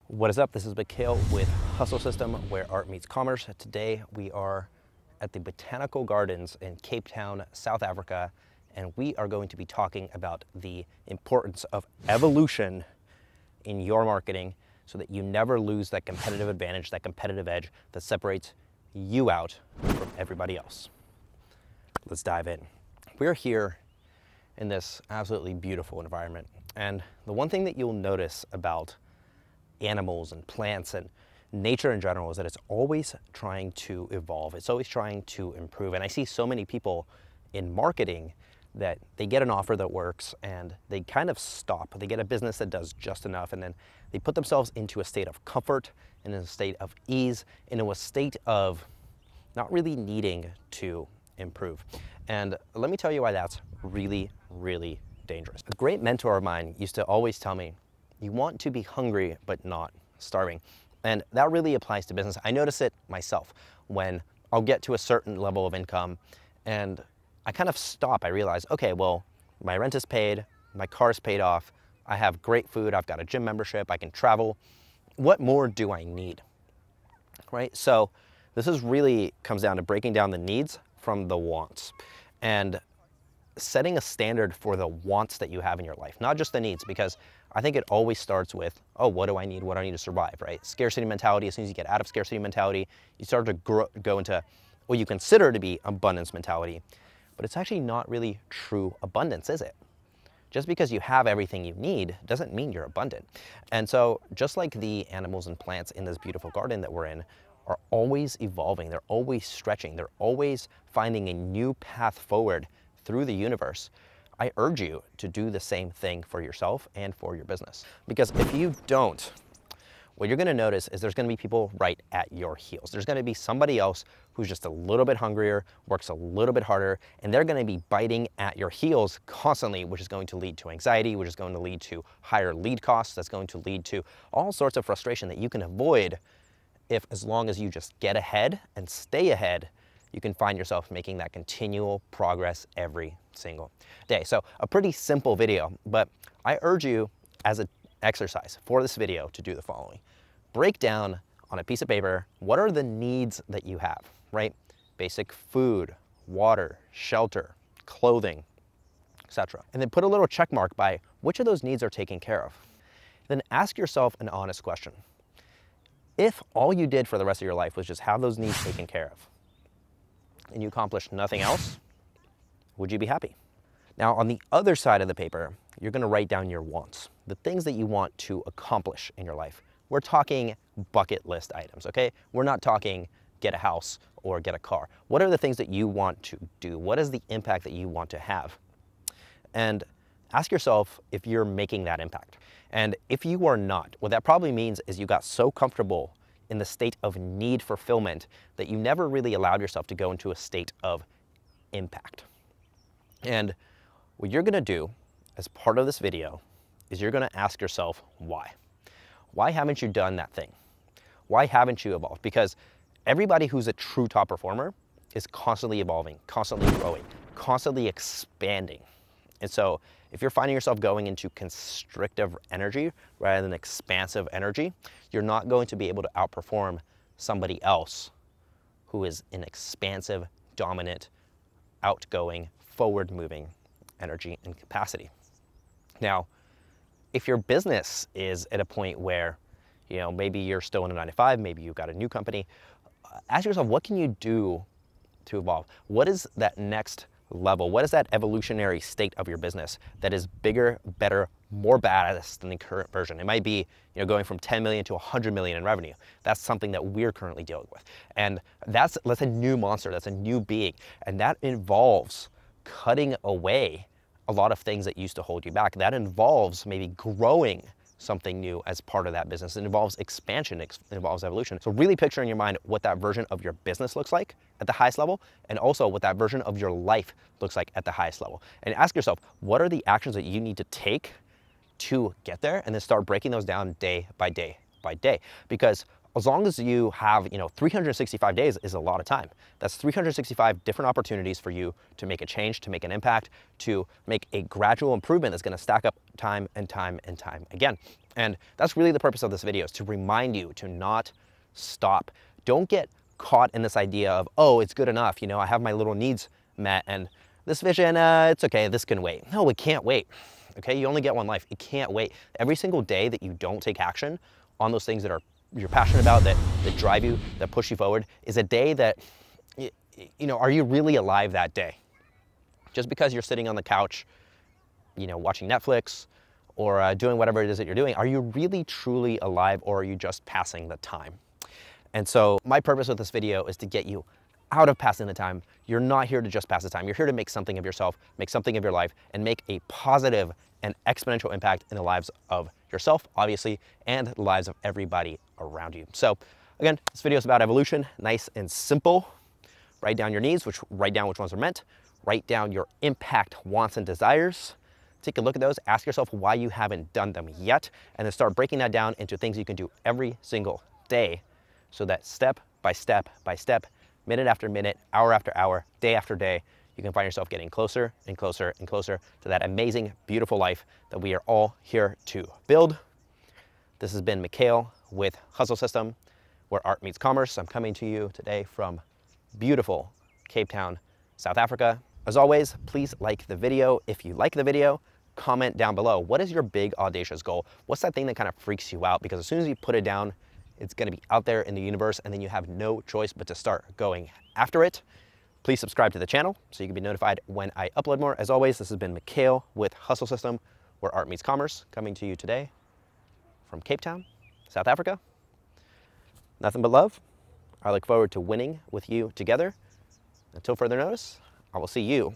What is up? This is Mikhail with Hustle System, where art meets commerce. Today we are at the Botanical Gardens in Cape Town, South Africa, and we are going to be talking about the importance of evolution in your marketing so that you never lose that competitive advantage, that competitive edge that separates you out from everybody else. Let's dive in. We're here in this absolutely beautiful environment, and the one thing that you'll notice about animals and plants and nature in general is that it's always trying to evolve. It's always trying to improve. And I see so many people in marketing that they get an offer that works and they kind of stop. They get a business that does just enough, and then they put themselves into a state of comfort and in a state of ease, into a state of not really needing to improve. And let me tell you why that's really, really dangerous. A great mentor of mine used to always tell me, you want to be hungry, but not starving. And that really applies to business. I notice it myself when I'll get to a certain level of income and I kind of stop. I realize, okay, well, my rent is paid, my car's paid off, I have great food, I've got a gym membership, I can travel. What more do I need, right? So this is really comes down to breaking down the needs from the wants and setting a standard for the wants that you have in your life, not just the needs, because I think it always starts with, oh, what do I need? What do I need to survive, right? Scarcity mentality. As soon as you get out of scarcity mentality, you start to go into what you consider to be abundance mentality. But it's actually not really true abundance, is it? Just because you have everything you need doesn't mean you're abundant. And so just like the animals and plants in this beautiful garden that we're in are always evolving, they're always stretching, they're always finding a new path forward through the universe, I urge you to do the same thing for yourself and for your business. Because if you don't, what you're gonna notice is there's gonna be people right at your heels. There's gonna be somebody else who's just a little bit hungrier, works a little bit harder, and they're gonna be biting at your heels constantly, which is going to lead to anxiety, which is going to lead to higher lead costs, that's going to lead to all sorts of frustration that you can avoid if, as long as you just get ahead and stay ahead, you can find yourself making that continual progress every single day. So a pretty simple video, but I urge you as an exercise for this video to do the following. Break down on a piece of paper, what are the needs that you have, right? Basic food, water, shelter, clothing, etc. And then put a little check mark by which of those needs are taken care of. Then ask yourself an honest question. If all you did for the rest of your life was just have those needs taken care of, and you accomplished nothing else, would you be happy? Now, on the other side of the paper, you're gonna write down your wants, the things that you want to accomplish in your life. We're talking bucket list items, okay? We're not talking get a house or get a car. What are the things that you want to do? What is the impact that you want to have? And ask yourself if you're making that impact. And if you are not, what that probably means is you got so comfortable in the state of need fulfillment that you never really allowed yourself to go into a state of impact. And what you're gonna do as part of this video is you're gonna ask yourself why. Why haven't you done that thing? Why haven't you evolved? Because everybody who's a true top performer is constantly evolving, constantly growing, constantly expanding. And so if you're finding yourself going into constrictive energy rather than expansive energy, you're not going to be able to outperform somebody else who is in expansive, dominant, outgoing, forward-moving energy and capacity. Now, if your business is at a point where, you know, maybe you're still in a 9-to-5, maybe you've got a new company, ask yourself, what can you do to evolve? What is that next level? What is that evolutionary state of your business that is bigger, better, more badass than the current version? It might be, you know, going from 10 million to 100 million in revenue. That's something that we're currently dealing with. And that's a new monster, that's a new being. And that involves cutting away a lot of things that used to hold you back. That involves maybe growing something new as part of that business. It involves expansion, it involves evolution. So really picture in your mind what that version of your business looks like at the highest level, and also what that version of your life looks like at the highest level. And ask yourself, what are the actions that you need to take to get there? And then start breaking those down day by day by day. Because as long as you have, 365 days is a lot of time. That's 365 different opportunities for you to make a change, to make an impact, to make a gradual improvement that's going to stack up time and time and time again. And that's really the purpose of this video, is to remind you to not stop. Don't get caught in this idea of, oh, it's good enough. I have my little needs met, and this vision, it's okay, this can wait. No, it can't wait. Okay, you only get one life. It can't wait. Every single day that you don't take action on those things that you're passionate about, that drive you, that push you forward, is a day that, are you really alive that day? Just because you're sitting on the couch, watching Netflix or doing whatever it is that you're doing, are you really truly alive, or are you just passing the time? And so my purpose with this video is to get you out of passing the time. You're not here to just pass the time. You're here to make something of yourself, make something of your life, and make a positive and exponential impact in the lives of yourself, obviously, and the lives of everybody around you. So again, this video is about evolution, nice and simple. Write down your needs, write down which ones are meant, write down your impact wants and desires. Take a look at those, ask yourself why you haven't done them yet, and then start breaking that down into things you can do every single day, so that step by step by step, minute after minute, hour after hour, day after day, you can find yourself getting closer and closer and closer to that amazing, beautiful life that we are all here to build. This has been Mikhail with Hustle System, where art meets commerce. I'm coming to you today from beautiful Cape Town, South Africa. As always, please like the video. If you like the video, comment down below. What is your big, audacious goal? What's that thing that kind of freaks you out? Because as soon as you put it down, it's going to be out there in the universe, and then you have no choice but to start going after it. Please subscribe to the channel so you can be notified when I upload more. As always, this has been Mikhail with Hustle System, where art meets commerce, coming to you today from Cape Town, South Africa. Nothing but love. I look forward to winning with you together. Until further notice, I will see you